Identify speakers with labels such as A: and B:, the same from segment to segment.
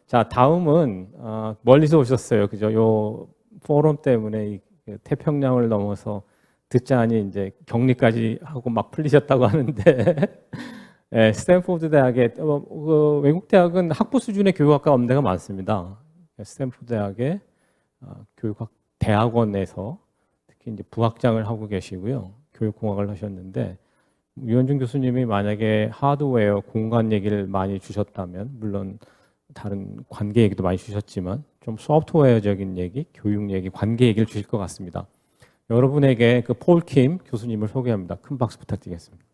A: 자, 다음은 멀리서 오셨어요. 그죠? 요 포럼 때문에 이 태평양을 넘어서 듣자니 이제 격리까지 하고 막 풀리셨다고 하는데 네, 스탠포드 대학에 그 외국 대학은 학부 수준의 교육학과 음대가 많습니다. 스탠포드 대학의 교육학 대학원에서 특히 이제 부학장을 하고 계시고요. 교육공학을 하셨는데 유현준 교수님이 만약에 하드웨어, 공간 얘기를 많이 주셨다면 물론 다른 관계 얘기도 많이 주셨지만 좀 소프트웨어적인 얘기, 교육 얘기, 관계 얘기를 주실 것 같습니다. 여러분에게 그 폴 킴 교수님을 소개합니다. 큰 박수 부탁드리겠습니다.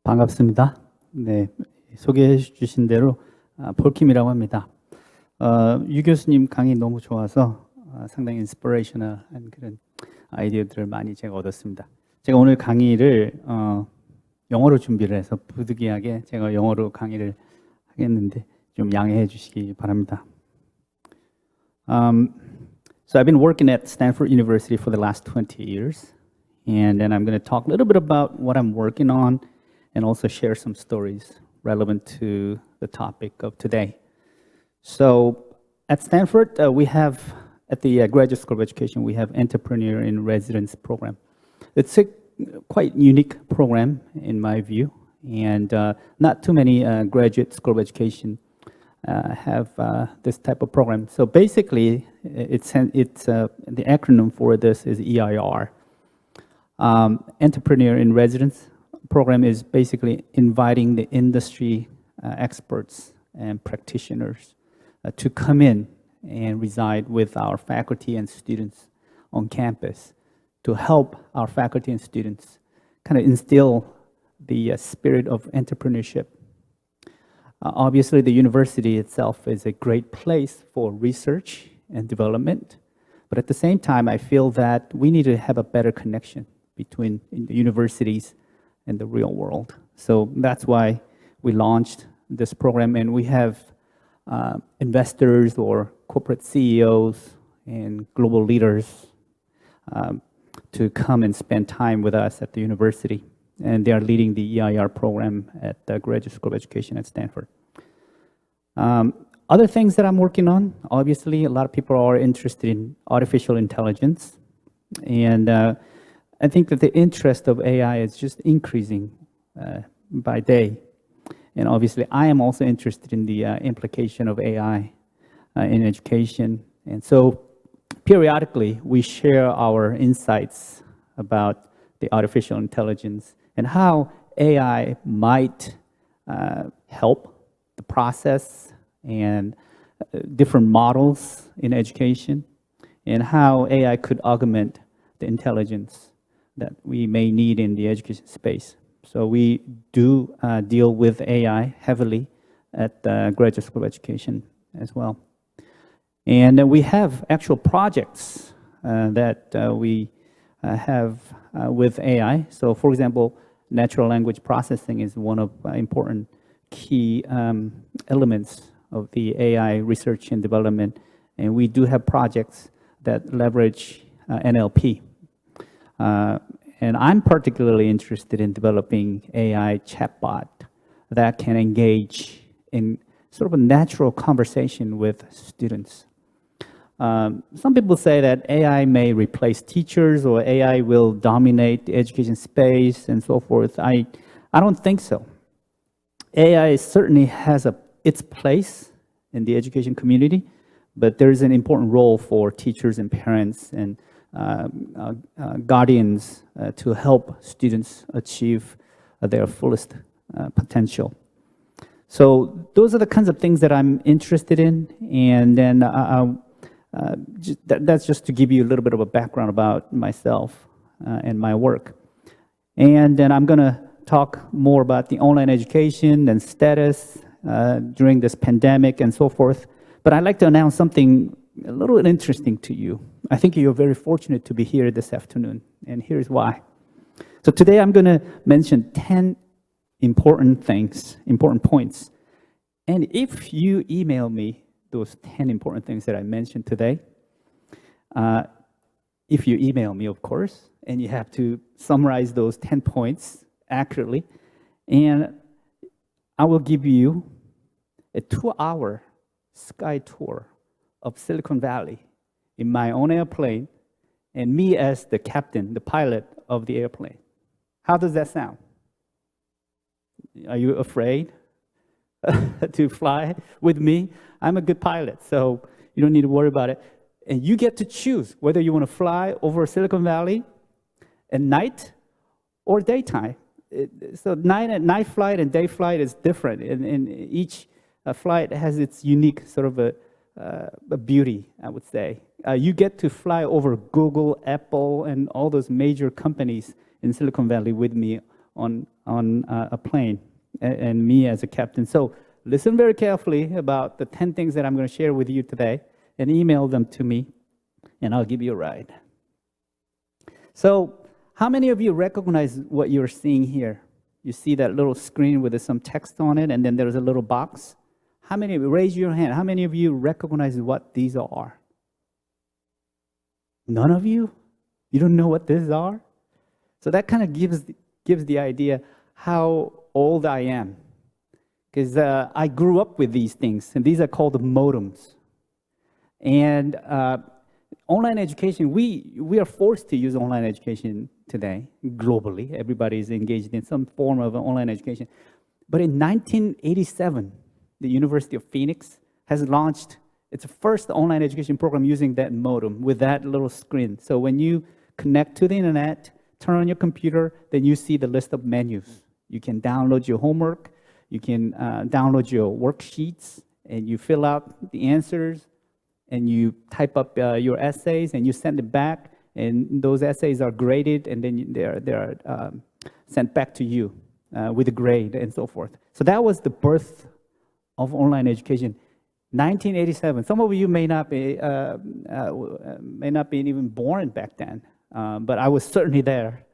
B: 반갑습니다. 네, 소개해 주신 대로 폴킴이라고 합니다. 유 교수님 강의 너무 좋아서 상당히 인스피레이셔널한 그런 아이디어들을 많이 제가 얻었습니다. 제가 오늘 강의를 영어로 준비를 해서 부득이하게 제가 영어로 강의를 하겠는데 좀 양해해 주시기 바랍니다. So I've been working at Stanford University for the last 20 years, and then I'm going to talk a little bit about what I'm working on and also share some stories relevant to the topic of today. So at Stanford, we have, at the Graduate School of Education, we have Entrepreneur in Residence program. It's a quite unique program in my view, and not too many Graduate School of Education have this type of program. So basically, the acronym for this is EIR. Entrepreneur in Residence program is basically inviting the industry experts and practitioners to come in and reside with our faculty and students on campus to help our faculty and students kind of instill the spirit of entrepreneurship. Obviously, the university itself is a great place for research and development, but at the same time, I feel that we need to have a better connection between the universities and the real world. So that's why we launched this program, and we have investors or corporate CEOs and global leaders to come and spend time with us at the university. And they are leading the EIR program at the Graduate School of Education at Stanford. Other things that I'm working on, obviously, a lot of people are interested in artificial intelligence. And I think that the interest of AI is just increasing by day. And obviously, I am also interested in the implication of AI in education. And so periodically, we share our insights about the artificial intelligence and how AI might help the process and different models in education, and how AI could augment the intelligence that we may need in the education space. So we do deal with AI heavily at the Graduate School of Education as well. And we have actual projects that we have with AI. So for example, natural language processing is one of important key elements of the AI research and development. And we do have projects that leverage NLP. And I'm particularly interested in developing AI chatbot that can engage in sort of a natural conversation with students. Some people say that AI may replace teachers or AI will dominate the education space and so forth. I don't think so. AI certainly has its place in the education community, but there's an important role for teachers and parents and guardians to help students achieve their fullest potential. So those are the kinds of things that I'm interested in, and then that's just to give you a little bit of a background about myself and my work. And then I'm going to talk more about the online education and status during this pandemic and so forth. But I'd like to announce something a little bit interesting to you. I think you're very fortunate to be here this afternoon, and here's why. So today I'm going to mention 10 important things, important points. And if you email me those 10 important things that I mentioned today, if you email me, of course, and you have to summarize those 10 points accurately. And I will give you a 2-hour sky tour of Silicon Valley in my own airplane, and me as the captain, the pilot of the airplane. How does that sound? Are you afraid to fly with me? I'm a good pilot, so you don't need to worry about it. And you get to choose whether you want to fly over Silicon Valley at night or daytime. So night flight and day flight is different, and each flight has its unique sort of a beauty, I would say. You get to fly over Google, Apple, and all those major companies in Silicon Valley with me on a plane, and me as a captain. So listen very carefully about the 10 things that I'm going to share with you today, and email them to me, and I'll give you a ride. So how many of you recognize what you're seeing here? You see that little screen with some text on it, and then there's a little box. How many of you, raise your hand, how many of you recognize what these are? None of you? You don't know what these are? So that kind of gives the idea how old I am. Because I grew up with these things, and these are called modems. And online education, we are forced to use online education today, globally. Everybody is engaged in some form of online education. But in 1987, the University of Phoenix has launched its first online education program using that modem with that little screen. So when you connect to the internet, turn on your computer, then you see the list of menus. You can download your homework, you can download your worksheets, and you fill out the answers, and you type up your essays, and you send it back, and those essays are graded, and then they're sent back to you with a grade and so forth. So that was the birth of online education, 1987. Some of you may not be even born back then, but I was certainly there,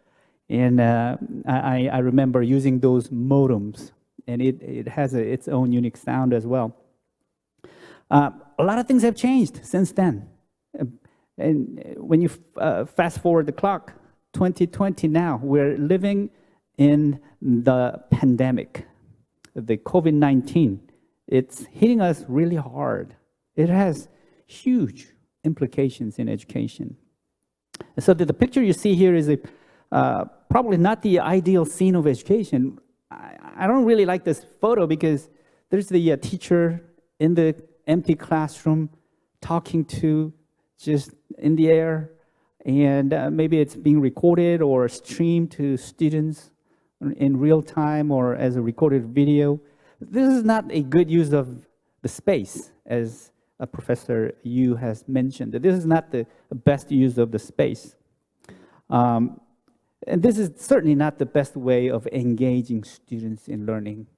B: and I remember using those modems, and it has its own unique sound as well. A lot of things have changed since then. And when you fast forward the clock, 2020 now, we're living in the pandemic, the COVID-19. It's hitting us really hard. It has huge implications in education. So the picture you see here is probably not the ideal scene of education. I don't really like this photo because there's the teacher in the empty classroom talking to just in the air, and maybe it's being recorded or streamed to students in real time or as a recorded video. This is not a good use of the space, as Professor Yu has mentioned. This is not the best use of the space. And this is certainly not the best way of engaging students in learning.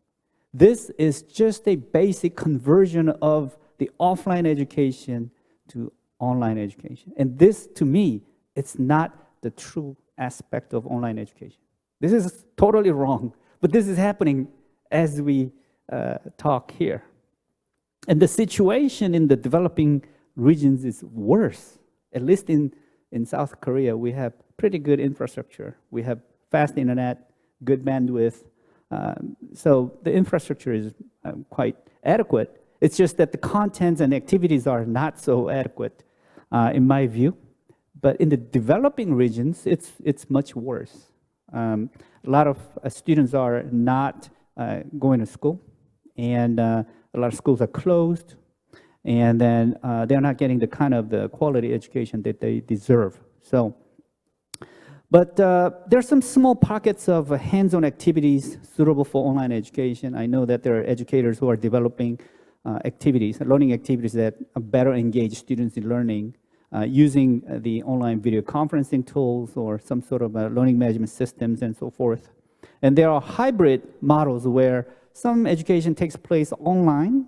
B: This is just a basic conversion of the offline education to online education. And this, to me, it's not the true aspect of online education. This is totally wrong, but this is happening as we talk here. And the situation in the developing regions is worse. At least in South Korea, we have pretty good infrastructure. We have fast internet, good bandwidth. So the infrastructure is quite adequate. It's just that the contents and activities are not so adequate, in my view. But in the developing regions, it's much worse. A lot of students are not going to school, and a lot of schools are closed, and then they're not getting the kind of the quality education that they deserve. So, but there are some small pockets of hands-on activities suitable for online education. I know that there are educators who are developing activities, learning activities that better engage students in learning using the online video conferencing tools or some sort of learning management systems and so forth. And there are hybrid models where some education takes place online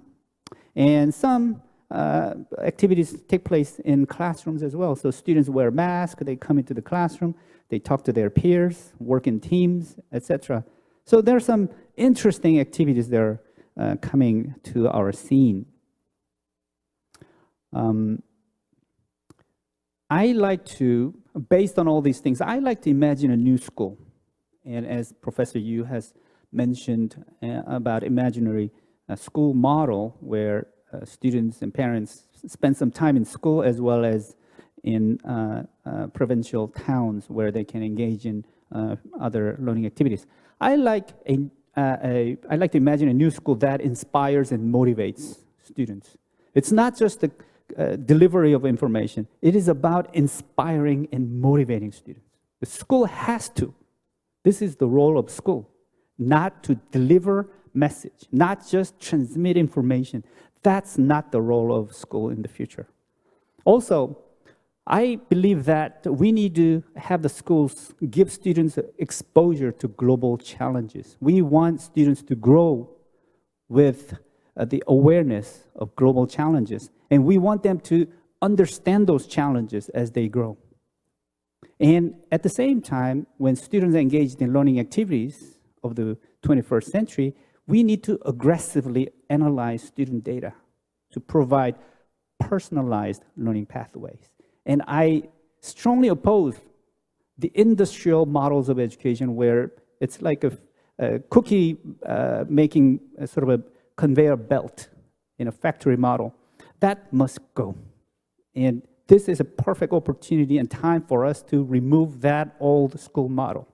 B: and some activities take place in classrooms as well. So students wear masks, they come into the classroom, they talk to their peers, work in teams, etc. So there are some interesting activities that are coming to our scene. I like to based on all these things, I like to imagine a new school. And as Professor Yu has mentioned about imaginary school model, where students and parents spend some time in school as well as in provincial towns where they can engage in other learning activities. I like to imagine a new school that inspires and motivates students. It's not just the delivery of information. It is about inspiring and motivating students. The school has to. This is the role of school, not to deliver message, not just transmit information. That's not the role of school in the future. Also, I believe that we need to have the schools give students exposure to global challenges. We want students to grow with the awareness of global challenges, and we want them to understand those challenges as they grow. And at the same time, when students are engaged in learning activities of the 21st century, we need to aggressively analyze student data to provide personalized learning pathways. And I strongly oppose the industrial models of education where it's like a cookie making a sort of a conveyor belt in a factory model. That must go. And this is a perfect opportunity and time for us to remove that old school model.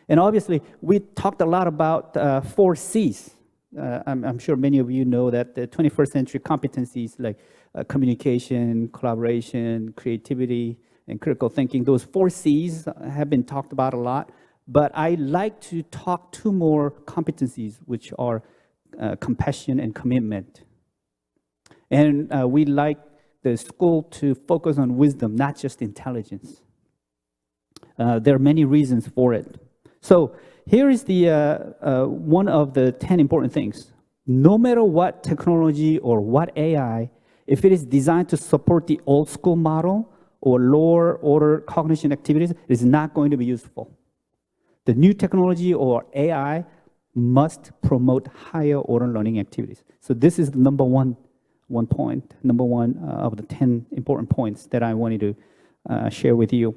B: And obviously, we talked a lot about 4 C's. I'm sure many of you know that the 21st century competencies like communication, collaboration, creativity, and critical thinking, those 4 C's have been talked about a lot. But I like to talk 2 more competencies, which are compassion and commitment. And we like the school to focus on wisdom, not just intelligence. There are many reasons for it. So here is the one of the 10 important things. No matter what technology or what AI, if it is designed to support the old school model or lower order cognition activities, it is not going to be useful. The new technology or AI must promote higher order learning activities. So this is the number one of the 10 important points that I wanted to share with you.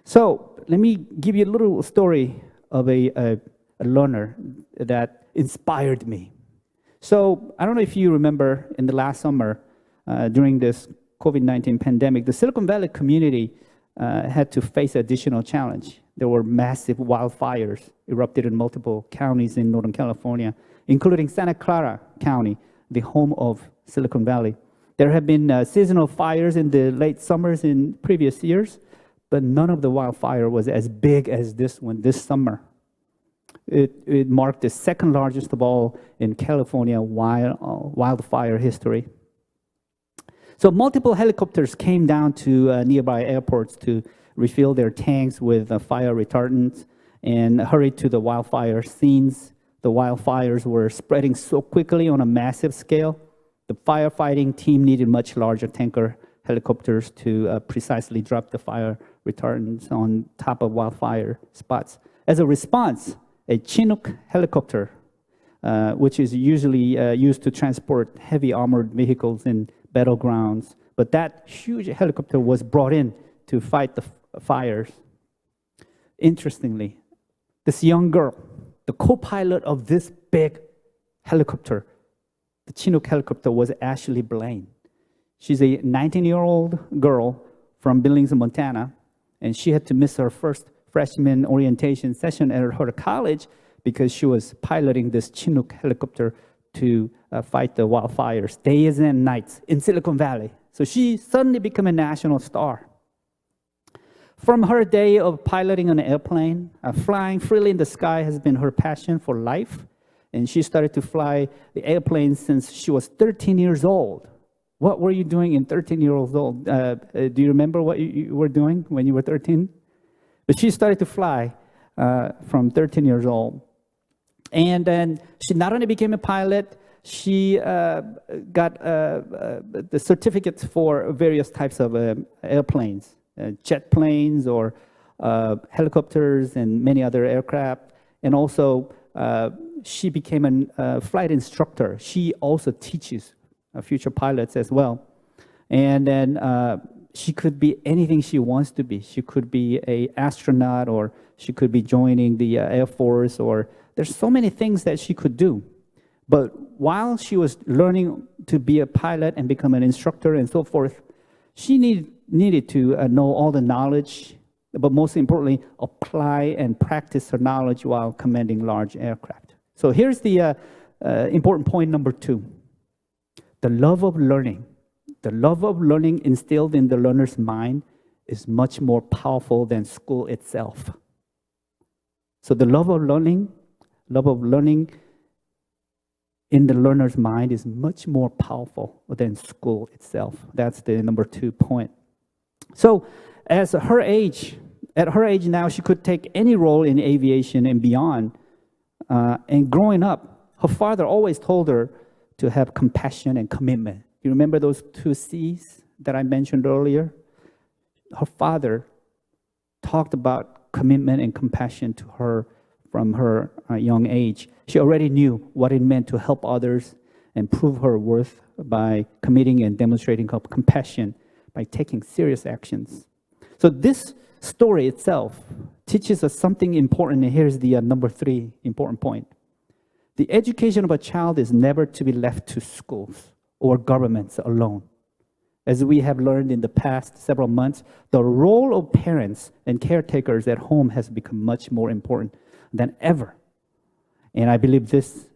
B: So let me give you a little story of a learner that inspired me. So I don't know if you remember in the last summer during this COVID-19 pandemic, the Silicon Valley community had to face additional challenge. There were massive wildfires erupted in multiple counties in Northern California, including Santa Clara County, the home of Silicon Valley. There have been seasonal fires in the late summers in previous years, but none of the wildfire was as big as this one this summer. It marked the second largest of all in California wildfire history. So multiple helicopters came down to nearby airports to refill their tanks with fire retardants and hurried to the wildfire scenes. The wildfires were spreading so quickly on a massive scale. The firefighting team needed much larger tanker helicopters to precisely drop the fire retardants on top of wildfire spots. As a response, a Chinook helicopter, which is usually used to transport heavy armored vehicles in battlegrounds, but that huge helicopter was brought in to fight the fires. Interestingly, this young girl, the co-pilot of this big helicopter, the Chinook helicopter, was Ashley Blaine. She's a 19-year-old girl from Billings, Montana, and she had to miss her first freshman orientation session at her college because she was piloting this Chinook helicopter to fight the wildfires days and nights in Silicon Valley. So she suddenly became a national star. From her day of piloting an airplane, flying freely in the sky has been her passion for life, and she started to fly the airplane since she was 13 years old. What were you doing in 13 years old? Do you remember what you were doing when you were 13? But she started to fly from 13 years old. And then she not only became a pilot, she got the certificates for various types of airplanes, jet planes or helicopters and many other aircraft. And also, she became a flight instructor. She also teaches future pilots as well. And then she could be anything she wants to be. She could be an astronaut, or she could be joining the Air Force, or there's so many things that she could do. But while she was learning to be a pilot and become an instructor and so forth, she needed to know all the knowledge, but most importantly, apply and practice her knowledge while commanding large aircraft. So here's the important point number 2. The love of learning. The love of learning instilled in the learner's mind is much more powerful than school itself. So the love of learning in the learner's mind is much more powerful than school itself. That's the number 2 point. So at her age now, she could take any role in aviation and beyond. And growing up, her father always told her to have compassion and commitment. You remember those 2 C's that I mentioned earlier? Her father talked about commitment and compassion to her from her young age. She already knew what it meant to help others and prove her worth by committing and demonstrating her compassion by taking serious actions. So this story itself teaches us something important, and here's the number 3 important point. The education of a child is never to be left to schools or governments alone. As we have learned in the past several months, the role of parents and caretakers at home has become much more important than ever. And I believe this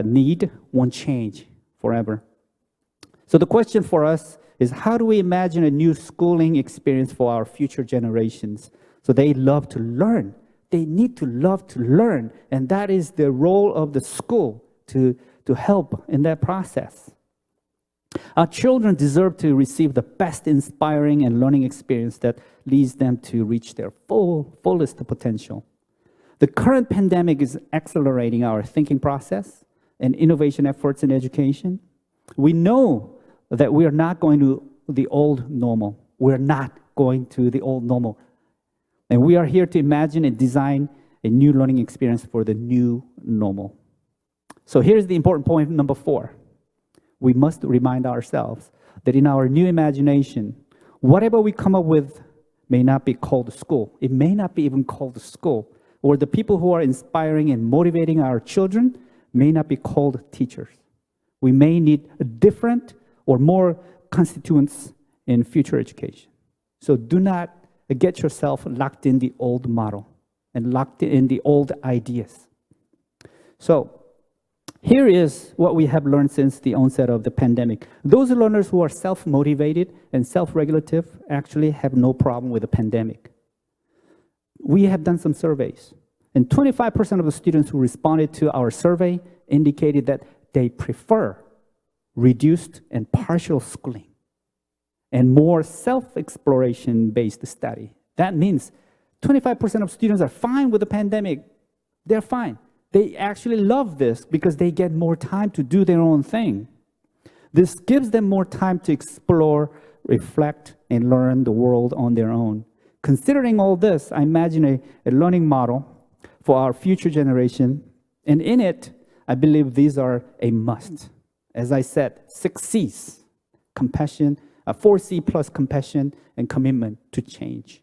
B: need won't change forever. So the question for us is, how do we imagine a new schooling experience for our future generations so they love to learn? They need to love to learn, and that is the role of the school to help in that process. Our children deserve to receive the best inspiring and learning experience that leads them to reach their fullest potential. The current pandemic is accelerating our thinking process and innovation efforts in education. We know that we are not going to the old normal. We're not going to the old normal. And we are here to imagine and design a new learning experience for the new normal. So here's the important point number 4. We must remind ourselves that in our new imagination, whatever we come up with may not be called school. It may not be even called school. Or the people who are inspiring and motivating our children may not be called teachers. We may need a different or more constituents in future education. So do not get yourself locked in the old model and locked in the old ideas. So here is what we have learned since the onset of the pandemic. Those learners who are self-motivated and self-regulative actually have no problem with the pandemic. We have done some surveys, and 25% of the students who responded to our survey indicated that they prefer reduced and partial schooling and more self-exploration-based study. That means 25% of students are fine with the pandemic. They're fine. They actually love this because they get more time to do their own thing. This gives them more time to explore, reflect, and learn the world on their own. Considering all this, I imagine a learning model for our future generation, and in it, I believe these are a must. As I said, 6 C's, compassion, 4 C plus compassion and commitment to change.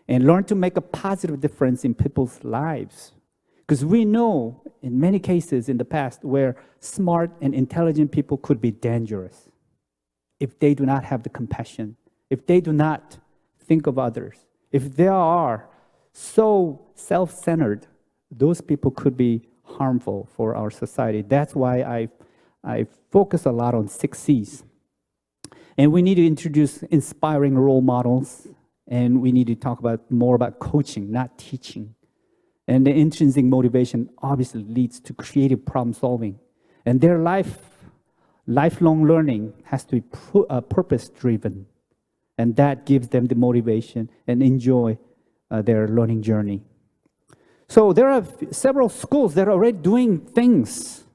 B: And learn to make a positive difference in people's lives. Because we know in many cases in the past where smart and intelligent people could be dangerous if they do not have the compassion, if they do not think of others, if they are so self-centered, those people could be harmful for our society. That's why I focus a lot on 6 C's. And we need to introduce inspiring role models, and we need to talk more about coaching, not teaching. And the intrinsic motivation obviously leads to creative problem solving. And their lifelong learning has to be purpose-driven. And that gives them the motivation and enjoy their learning journey. So there are several schools that are already doing things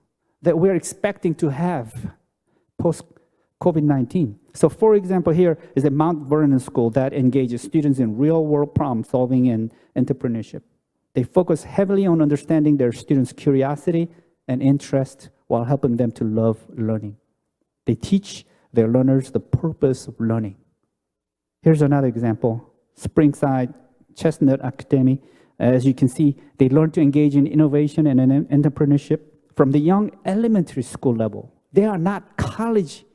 B: that we're expecting to have post-COVID-19. So for example, here is a Mount Vernon school that engages students in real-world problem solving and entrepreneurship. They focus heavily on understanding their students' curiosity and interest while helping them to love learning. They teach their learners the purpose of learning. Here's another example. Springside Chestnut Academy. As you can see, they learn to engage in innovation and entrepreneurship from the young elementary school level. They are not college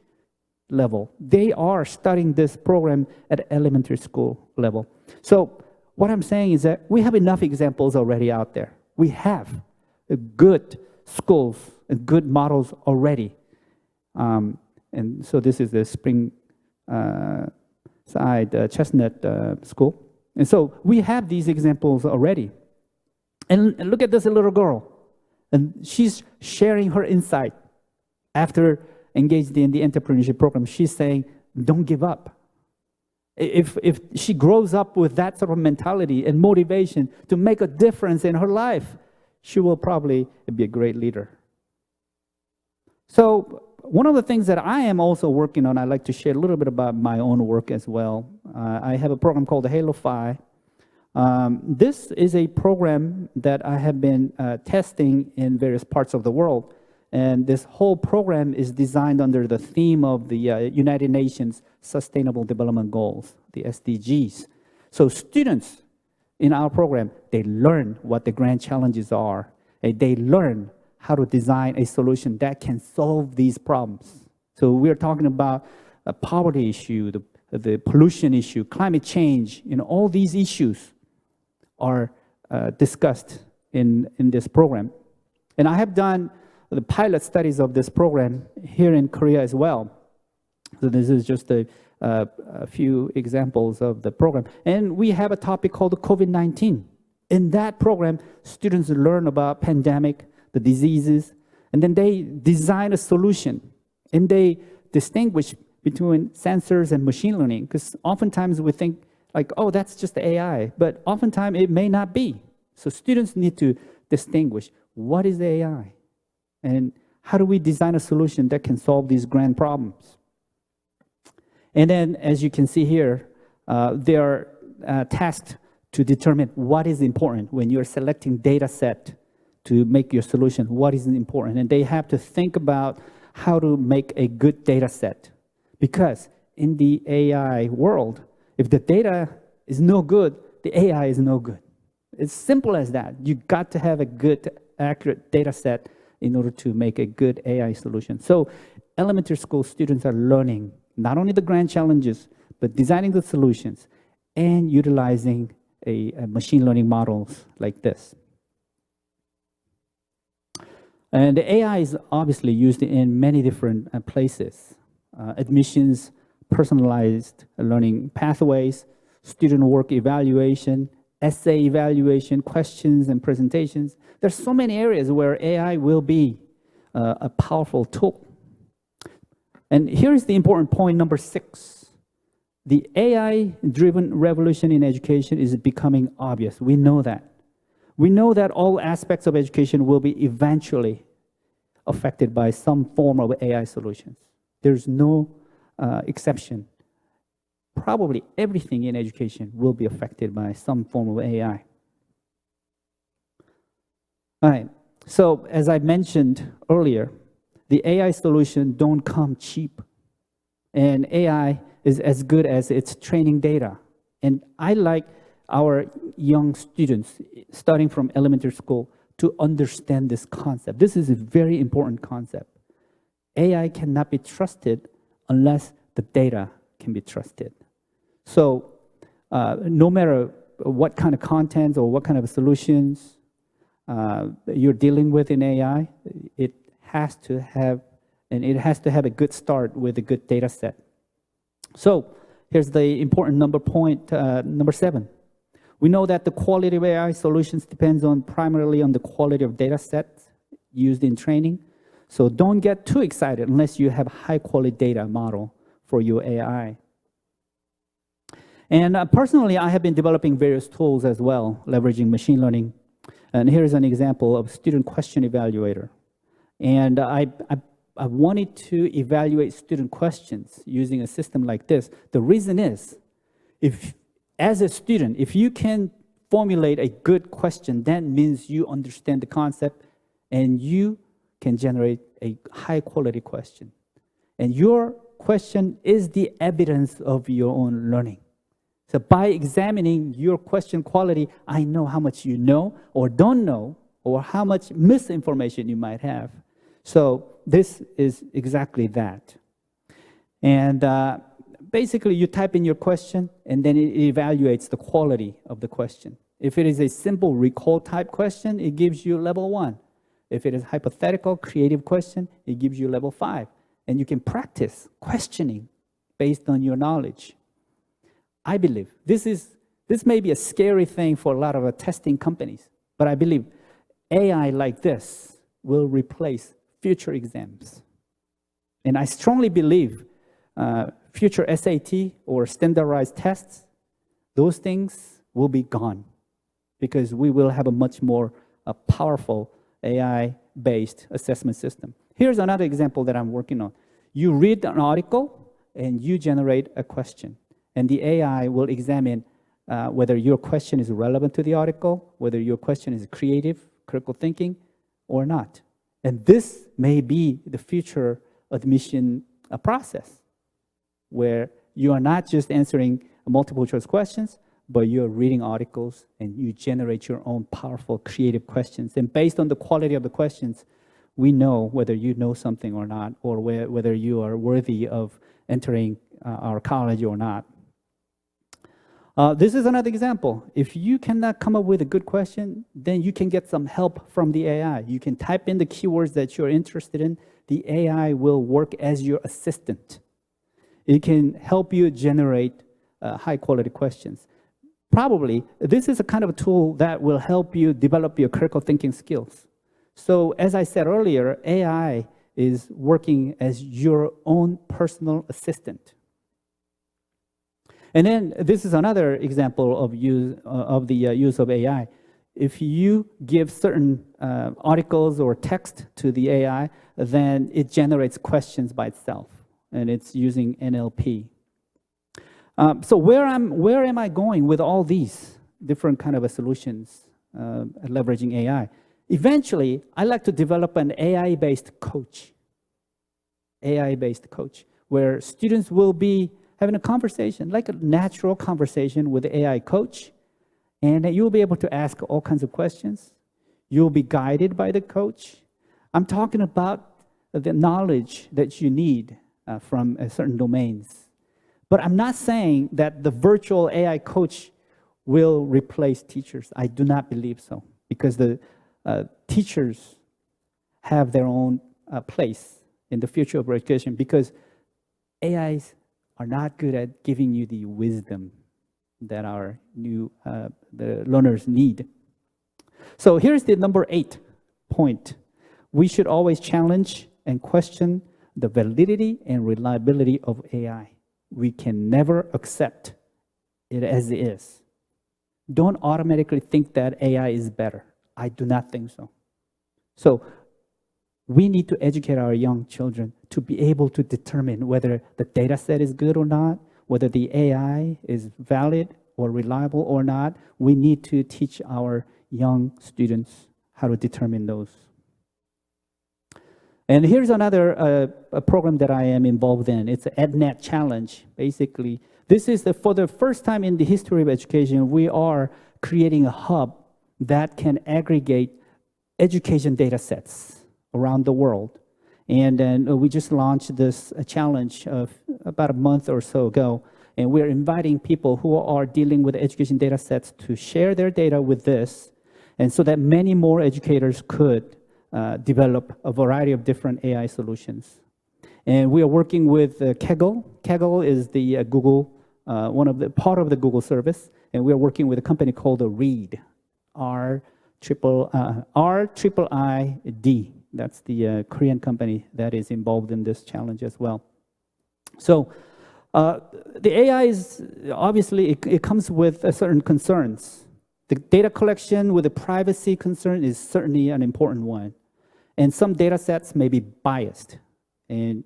B: level. They are studying this program at elementary school level. So what I'm saying is that we have enough examples already out there. We have good schools and good models already. And so this is the Springside Chestnut School. And so we have these examples already. And look at this little girl. And she's sharing her insight after engaged in the entrepreneurship program. She's saying, don't give up. If she grows up with that sort of mentality and motivation to make a difference in her life, she will probably be a great leader. So one of the things that I am also working on, I'd like to share a little bit about my own work as well. I have a program called the Halo Phi. This is a program that I have been testing in various parts of the world. And this whole program is designed under the theme of the United Nations Sustainable Development Goals, the SDGs. So students in our program, they learn what the grand challenges are. They learn how to design a solution that can solve these problems. So we're talking about a poverty issue, the pollution issue, climate change, all these issues are discussed in this program. And I have done the pilot studies of this program here in Korea as well. So this is just a few examples of the program. And we have a topic called COVID-19. In that program, students learn about pandemic, the diseases, and then they design a solution. And they distinguish between sensors and machine learning, because oftentimes we think like, oh, that's just AI, but oftentimes it may not be. So students need to distinguish what is AI and how do we design a solution that can solve these grand problems. And then, as you can see here, they are tasked to determine what is important when you're selecting data set to make your solution, what is important. And they have to think about how to make a good data set. Because in the AI world, if the data is no good, the AI is no good. It's simple as that. You got to have a good, accurate data set in order to make a good AI solution. So elementary school students are learning not only the grand challenges, but designing the solutions and utilizing a machine learning models like this. And the AI is obviously used in many different places. Admissions, personalized learning pathways, student work evaluation, essay evaluation, questions and presentations. There's so many areas where AI will be a powerful tool. And here's the important point number 6. The AI-driven revolution in education is becoming obvious. We know that. We know that all aspects of education will be eventually affected by some form of AI solutions. There's no exception. Probably everything in education will be affected by some form of AI. All right, so as I mentioned earlier, the AI solution don't come cheap. And AI is as good as its training data. And I like our young students, starting from elementary school, to understand this concept. This is a very important concept. AI cannot be trusted unless the data can be trusted. So no matter what kind of content or what kind of solutions you're dealing with in AI, it has to have a good start with a good data set. So here's the important number 7. We know that the quality of AI solutions depends primarily on the quality of data sets used in training. So don't get too excited unless you have high quality data model for your AI. And personally, I have been developing various tools as well, leveraging machine learning. And here's an example of student question evaluator. And I wanted to evaluate student questions using a system like this. The reason is, as a student, if you can formulate a good question, that means you understand the concept and you can generate a high quality question. And your question is the evidence of your own learning. So by examining your question quality, I know how much you know or don't know, or how much misinformation you might have. So this is exactly that. And basically, you type in your question, and then it evaluates the quality of the question. If it is a simple recall type question, it gives you level 1. If it is hypothetical, creative question, it gives you level 5. And you can practice questioning based on your knowledge. I believe this may be a scary thing for a lot of testing companies, but I believe AI like this will replace future exams. And I strongly believe future SAT or standardized tests, those things will be gone because we will have a much more powerful AI-based assessment system. Here's another example that I'm working on. You read an article and you generate a question, and the AI will examine whether your question is relevant to the article, whether your question is creative, critical thinking, or not. And this may be the future admission process, where you are not just answering multiple choice questions, but you're reading articles and you generate your own powerful creative questions. And based on the quality of the questions, we know whether you know something or not, or whether you are worthy of entering our college or not. This is another example. If you cannot come up with a good question, then you can get some help from the AI. You can type in the keywords that you're interested in. The AI will work as your assistant. It can help you generate high-quality questions. Probably, this is a kind of a tool that will help you develop your critical thinking skills. So, as I said earlier, AI is working as your own personal assistant. And then this is another example of the use of AI. If you give certain articles or text to the AI, then it generates questions by itself, and it's using NLP. So where am I going with all these different kind of solutions leveraging AI? Eventually, I like to develop an AI-based coach, where students will be having a conversation, like a natural conversation with the AI coach, and you'll be able to ask all kinds of questions. You'll be guided by the coach. I'm talking about the knowledge that you need from certain domains. But I'm not saying that the virtual AI coach will replace teachers. I do not believe so, because the teachers have their own place in the future of education, because AIs are not good at giving you the wisdom that our new the learners need. So here's the number 8 point. We should always challenge and question the validity and reliability of AI. We can never accept it as it is. Don't automatically think that AI is better. I do not think so. So we need to educate our young children to be able to determine whether the data set is good or not, whether the AI is valid or reliable or not. We need to teach our young students how to determine those. And here's another a program that I am involved in. It's an Edna challenge. Basically, this is for the first time in the history of education, we are creating a hub that can aggregate education data sets around the world. And then we just launched this challenge about a month or so ago. And we're inviting people who are dealing with education data sets to share their data with this, and so that many more educators could develop a variety of different AI solutions. And we are working with Kaggle. Kaggle is the Google, part of the Google service, and we are working with a company called Reed, RIIID. That's the Korean company that is involved in this challenge as well. So the AI is, obviously, it comes with certain concerns. The data collection with the privacy concern is certainly an important one. And some data sets may be biased. And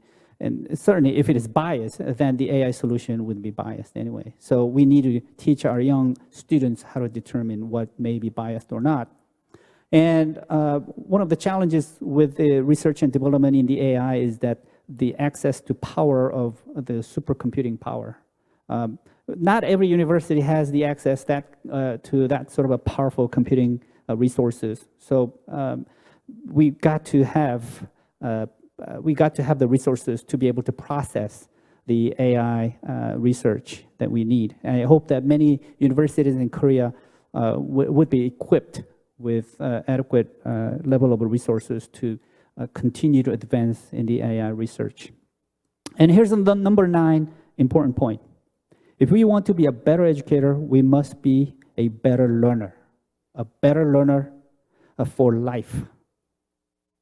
B: certainly if it is biased, then the AI solution would be biased anyway. So we need to teach our young students how to determine what may be biased or not. And one of the challenges with the research and development in the AI is that the access to power of the supercomputing power. Not every university has the access to that sort of a powerful computing resources. So we got to have the resources to be able to process the AI research that we need. And I hope that many universities in Korea would be equipped with adequate level of resources to continue to advance in the AI research. And here's the number 9 important point. If we want to be a better educator, we must be a better learner for life.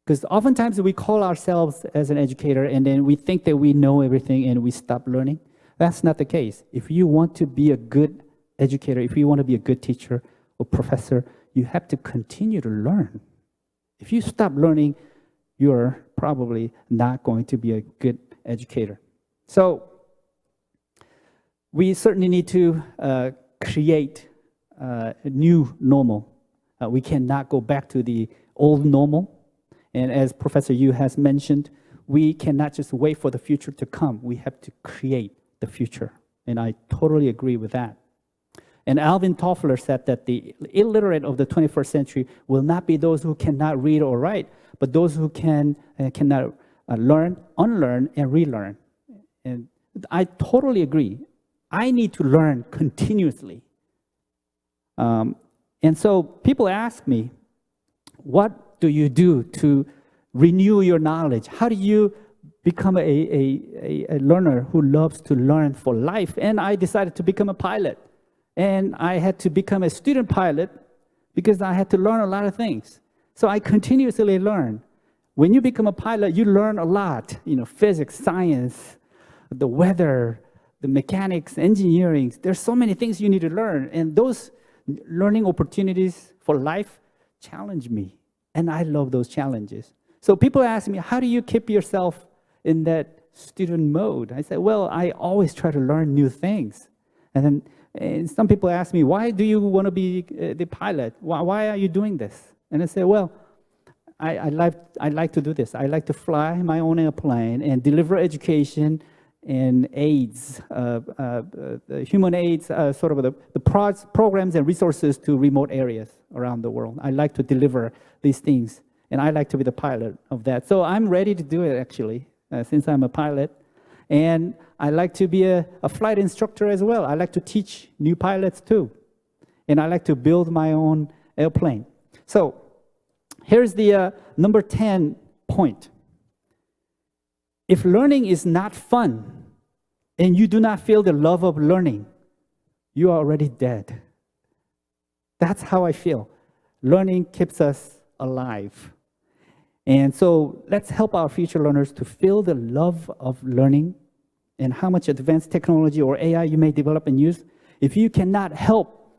B: Because oftentimes we call ourselves as an educator and then we think that we know everything and we stop learning. That's not the case. If you want to be a good educator, if you want to be a good teacher or professor, you have to continue to learn. If you stop learning, you're probably not going to be a good educator. So we certainly need to create a new normal. We cannot go back to the old normal. And as Professor Yu has mentioned, we cannot just wait for the future to come. We have to create the future. And I totally agree with that. And Alvin Toffler said that the illiterate of the 21st century will not be those who cannot read or write, but those who cannot learn, unlearn, and relearn. And I totally agree. I need to learn continuously. And so people ask me, what do you do to renew your knowledge? How do you become a learner who loves to learn for life? And I decided to become a pilot. And I had to become a student pilot because I had to learn a lot of things. So I continuously learn. When you become a pilot, you learn a lot. Physics, science, the weather, the mechanics, engineering. There's so many things you need to learn. And those learning opportunities for life challenge me. And I love those challenges. So people ask me, how do you keep yourself in that student mode? I said, well, I always try to learn new things. And some people ask me, why do you want to be the pilot? Why are you doing this? And I say, well, I like to do this. I like to fly my own airplane and deliver education and aids, human aids, sort of the programs and resources to remote areas around the world. I like to deliver these things, and I like to be the pilot of that. So I'm ready to do it, actually, since I'm a pilot. And I like to be a flight instructor as well. I like to teach new pilots too. And I like to build my own airplane. So here's the number 10 point. If learning is not fun and you do not feel the love of learning, you are already dead. That's how I feel. Learning keeps us alive. And so let's help our future learners to feel the love of learning. And how much advanced technology or AI you may develop and use, if you cannot help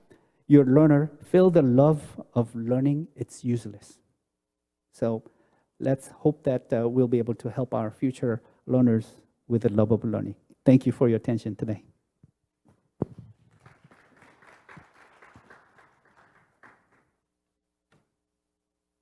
B: your learner feel the love of learning, it's useless. So let's hope that we'll be able to help our future learners with the love of learning. Thank you for your attention today.